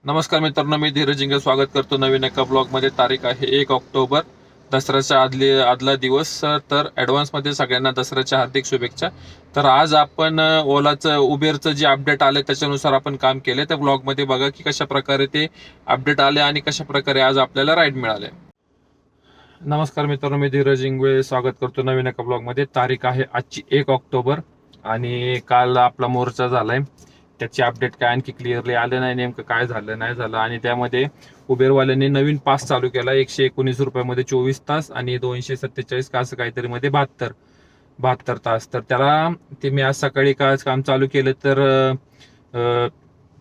नमस्कार मित्रांनो, मी धीरज जिंगे स्वागत करतो नवीन एका ब्लॉगमध्ये. तारीख आहे 1 ऑक्टोबर, दसऱ्याच्या आदला दिवस. तर ॲडव्हान्समध्ये सगळ्यांना दसऱ्याच्या हार्दिक शुभेच्छा. तर आज आपण ओलाचं उबेरचं जे अपडेट आले त्याच्यानुसार आपण काम केले. त्या ब्लॉगमध्ये बघा की कशा प्रकारे ते अपडेट आले आणि कशा प्रकारे आज आपल्याला राईड मिळाले. नमस्कार मित्रांनो, मी धीरज जिंगे स्वागत करतो नवीन एका ब्लॉगमध्ये. तारीख आहे आजची 1 ऑक्टोबर आणि काल आपला मोर्चा झालाय. त्याची अपडेट काय आणखी क्लिअरली आले नाही, नेमकं काय झालं नाही झालं. आणि त्यामध्ये उबेरवाल्यांनी नवीन पास चालू केला 119 रुपयामध्ये 24 तास आणि 247 का असं काहीतरी मध्ये 72 तास. तर त्याला ते मी आज सकाळी काम चालू केलं तर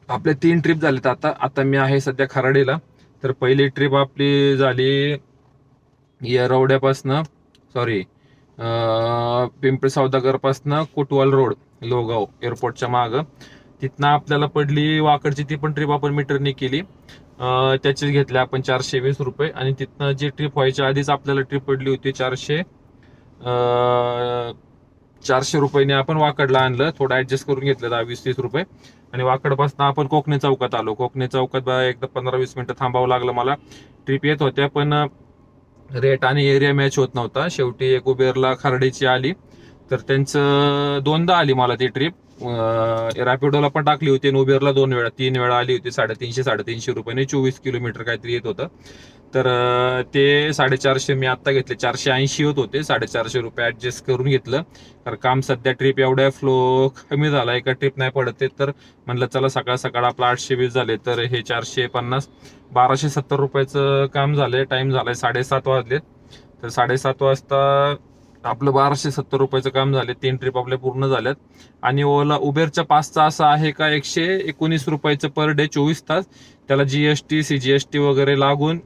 आपले 3 ट्रिप झालेत. आता मी आहे सध्या खराडीला. तर पहिली ट्रिप आपली झाली येरवड्यापासनं पिंपरी सौदागरपासनं कोटवाल रोड लोगाव एअरपोर्टच्या मागं. तिथनं आपल्याला पडली वाकडची, ती पण ट्रिप आपण मीटरने केली. त्याचीच घेतल्या आपण 420 रुपये. आणि तिथनं जी ट्रिप व्हायच्या आधीच आपल्याला ट्रिप पडली होती 400 रुपयाने आपण वाकडला आणलं. थोडं ऍडजस्ट करून घेतलं 10-20-30 रुपये. आणि वाकडपासून आपण कोकणे चौकात आलो. कोकणे चौकात एकदा 15-20 मिनिटं थांबावं लागलं मला. ट्रिप येत होत्या पण रेट आणि एरिया मॅच होत नव्हता. शेवटी एक उबेरला खर्डीची आली, तर त्यांचं 2दा आली मला ती ट्रिप. रॅपिडोला पण टाकली होती आणि उबेरला 3 वेळा आली होती. 350 रुपयाने 24 किलोमीटर काहीतरी येत होतं. तर ते 450 मी आत्ता घेतले. 480 होत होते, 450 रुपये ऍडजस्ट करून घेतलं. कारण काम सध्या ट्रिप एवढ्या फ्लो कमी झाला, एका ट्रिप नाही पडत ते. तर म्हणलं चला सकाळ सकाळ आपलं 820 झाले, तर हे 450 1270 रुपयाचं काम झालंय. टाइम झालाय 7:30 वाजलेत. तर 7:30 वाजता आपलं 1270 रुपयाचं काम झाले. 3 ट्रिप आपल्या पूर्ण झाल्यात. आणि उबेरच्या पासचा असा आहे का 119 रुपयाचं पर डे 24 तास. त्याला जीएसटी CGST वगैरे लागून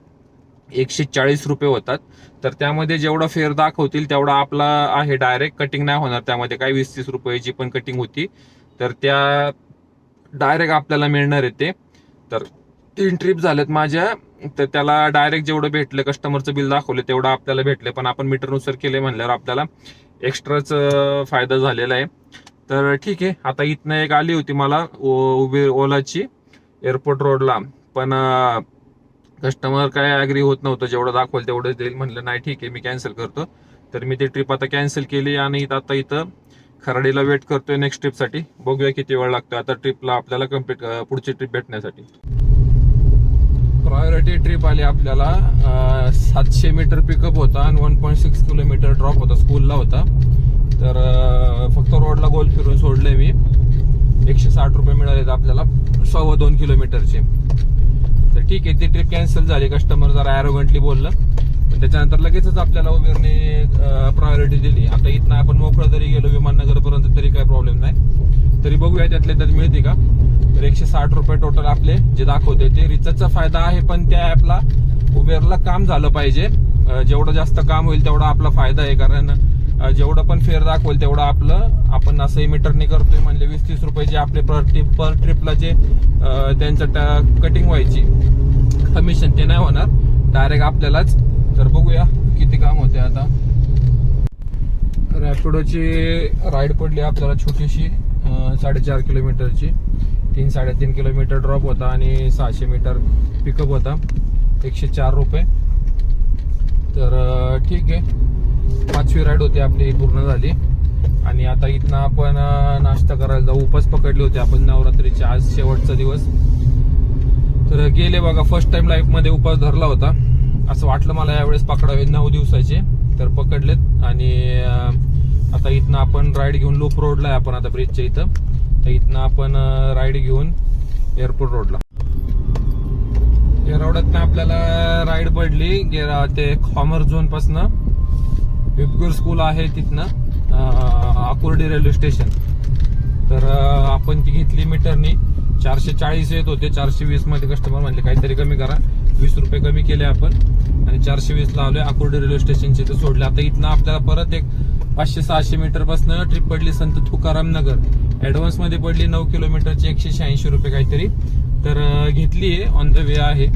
140 रुपये होतात. तर त्यामध्ये जेवढा फेअर दाखवतील तेवढा आपला आहे. डायरेक्ट कटिंग नाही होणार त्यामध्ये. काही 20-30 रुपयाची पण कटिंग होती, तर त्या डायरेक्ट आपल्याला मिळणार आहे ते. तर 3 ट्रिप झाल्यात माझ्या. तर त्याला डायरेक्ट जेवढं भेटलं, कस्टमरचं बिल दाखवलं तेवढं आपल्याला भेटले. पण आपण मीटरनुसार केले म्हणल्यावर आपल्याला एक्स्ट्राच फायदा झालेला आहे. तर ठीक आहे. आता इथनं एक आली होती मला ओलाची एअरपोर्ट रोडला, पण कस्टमर काय ॲग्री होत नव्हतं. जेवढं दाखवलं तेवढं देईल म्हणलं. नाही ठीक आहे, मी कॅन्सल करतो. तर मी ती ट्रिप आता कॅन्सल केली आणि आता इथं खराडीला वेट करतोय नेक्स्ट ट्रिपसाठी. बघूया किती वेळ लागतो आता ट्रिपला आपल्याला कम्प्लीट पुढची ट्रिप भेटण्यासाठी. प्रायोरिटी ट्रिप आली आपल्याला. 700 मीटर पिकअप होता आणि 1.6 किलोमीटर ड्रॉप होता, स्कूलला होता. तर फक्त रोडला गोल फिरून सोडले मी. 160 रुपये मिळाले आपल्याला 2.25 किलोमीटरचे. तर ठीक आहे, ती ट्रिप कॅन्सल झाली. कस्टमर जरा ॲरोगंटली बोललं, पण त्याच्यानंतर लगेचच आपल्याला उबेरने प्रायोरिटी दिली. आता इथनं आपण मोकळं जरी गेलो विमाननगरपर्यंत तरी काही प्रॉब्लेम नाही. तरी बघूया त्यातले त्यात मिळते का. तर 160 रुपये टोटल आपले जे दाखवते ते. रिचार्जचा फायदा आहे, पण त्या ॲपला उबेरला काम झालं पाहिजे. जेवढं जास्त काम होईल तेवढा आपला फायदा आहे. कारण जेवढं पण फेअर दाखवेल तेवढं आपण असंही मीटरने करतोय म्हणजे 20-30 रुपये जे आपले पर ट्रिपला जे त्यांचं कटिंग व्हायची कमिशन ते नाही होणार, डायरेक्ट आपल्यालाच. तर बघूया किती काम होते आता. रॅपिडोची राईड पडली आपल्याला छोटीशी 4.5 किलोमीटरची. 3-3.5 किलोमीटर ड्रॉप होता आणि 600 मीटर पिकअप होता. 104 रुपये. तर ठीक आहे, 5वी राईड होती आपली, पूर्ण झाली. आणि आता इथनं आपण नाश्ता करायला जाऊ. उपास पकडले होते आपण नवरात्रीचे, आज शेवटचा दिवस. तर गेले बघा, फर्स्ट टाइम लाईफमध्ये उपास धरला होता. असं वाटलं मला यावेळेस पकडावे 9 दिवसाचे, तर पकडलेत. आणि आता इथनं आपण राईड घेऊन लूप रोडला आहे आपण आता ब्रिजच्या इथं. तर इथनं आपण राईड घेऊन एअरपोर्ट रोडला. येरवड्यातनं आपल्याला राईड पडली ते कॉमर्स झोन पासनं विपगुर स्कूल आहे तिथनं आकुर्डी रेल्वे स्टेशन. तर आपण ती घेतली मीटरनी. 440 येत होते, 420 मध्ये कस्टमर म्हणले काहीतरी कमी करा. 20 रुपये कमी केले आपण आणि 420 ला आलोय आकुर्डी रेल्वे स्टेशनचे. तर सोडले. आता इथनं आपल्याला परत एक 500-600 मीटर पासून ट्रिप पडली संत तुकाराम नगर. ऍडव्हान्स मध्ये पडली 9 किलोमीटरची 186 रुपये काहीतरी. तर घेतली आहे, ऑन द वे आहे.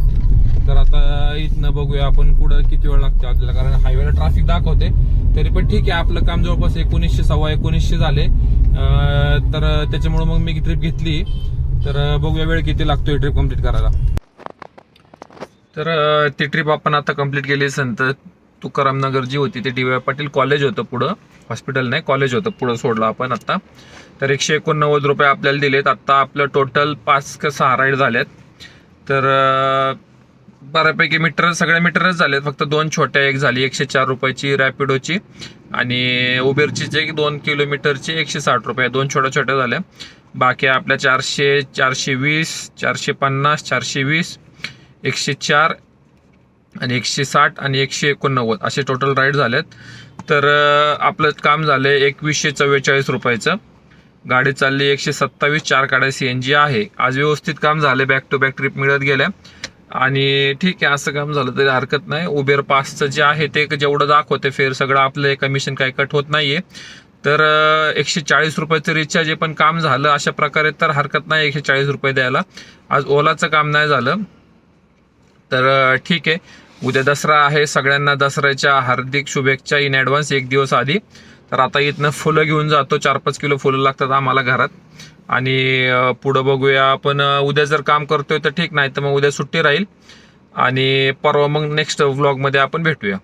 तर आता इथनं बघूया आपण पुढं किती वेळ लागते आपल्याला, कारण हायवेला ट्रॅफिक दाखवते. तरी पण ठीक आहे, आपलं काम जवळपास 1900 सव्वा 1900 झाले. तर त्याच्यामुळे मग मी ट्रिप घेतली. तर बघूया वेळ किती लागतोय ट्रिप कम्प्लीट करायला. तर ती ट्रिप आपण आता कम्प्लीट केली. संत तुकाराम नगर जी होती ते DY पाटील कॉलेज होतं पुढं, हॉस्पिटल नाही कॉलेज होतं पुढं सोडलं आपण आता. तर 189 रुपये आपल्याला दिलेत. आता आपलं टोटल 5 का 6 राईड झाल्यात. तर बऱ्यापैकी मीटर सगळ्या मीटरच झालेत. फक्त 2 छोट्या, एक झाली 104 रुपयाची रॅपिडोची आणि उबेरची जे 2 किलोमीटरची 160 रुपये, 2 छोट्या छोट्या झाल्या. बाकी आपल्या 400, 420, 450, 420, 104 आणि 160 आणि 189 असे टोटल राईड झालेत. तर आपलं काम झालंय 2144 रुपयाचं. गाडी चालली 127, 4 गाड्या CNG आहे. आज व्यवस्थित काम झालं, बॅक टू बॅक ट्रिप मिळत गेल्या आणि ठीक आहे, असं काम झालं तरी हरकत नाही. उबेर पासचं जे आहे ते जेवढं दाखवते फेर सगळं आपलं कमिशन काही कट होत नाहीये. तर 140 रुपयाचं रिचार्ज पण काम झालं अशा प्रकारे, तर हरकत नाही 140 रुपये द्यायला. आज ओलाचं काम नाही झालं. तर ठीक आहे, उद्या दसरा आहे. सगळ्यांना दसऱ्याच्या हार्दिक शुभेच्छा इन ॲडव्हान्स, 1 दिवस आधी. तर आता इथनं फुलं घेऊन जातो, 4-5 किलो फुलं लागतात आम्हाला घरात. आणि पुढं बघूया आपण. उद्या जर काम करतोय तर ठीक, नाही तर मग उद्या सुट्टी राहील आणि परवा मग नेक्स्ट व्लॉगमध्ये आपण भेटूया.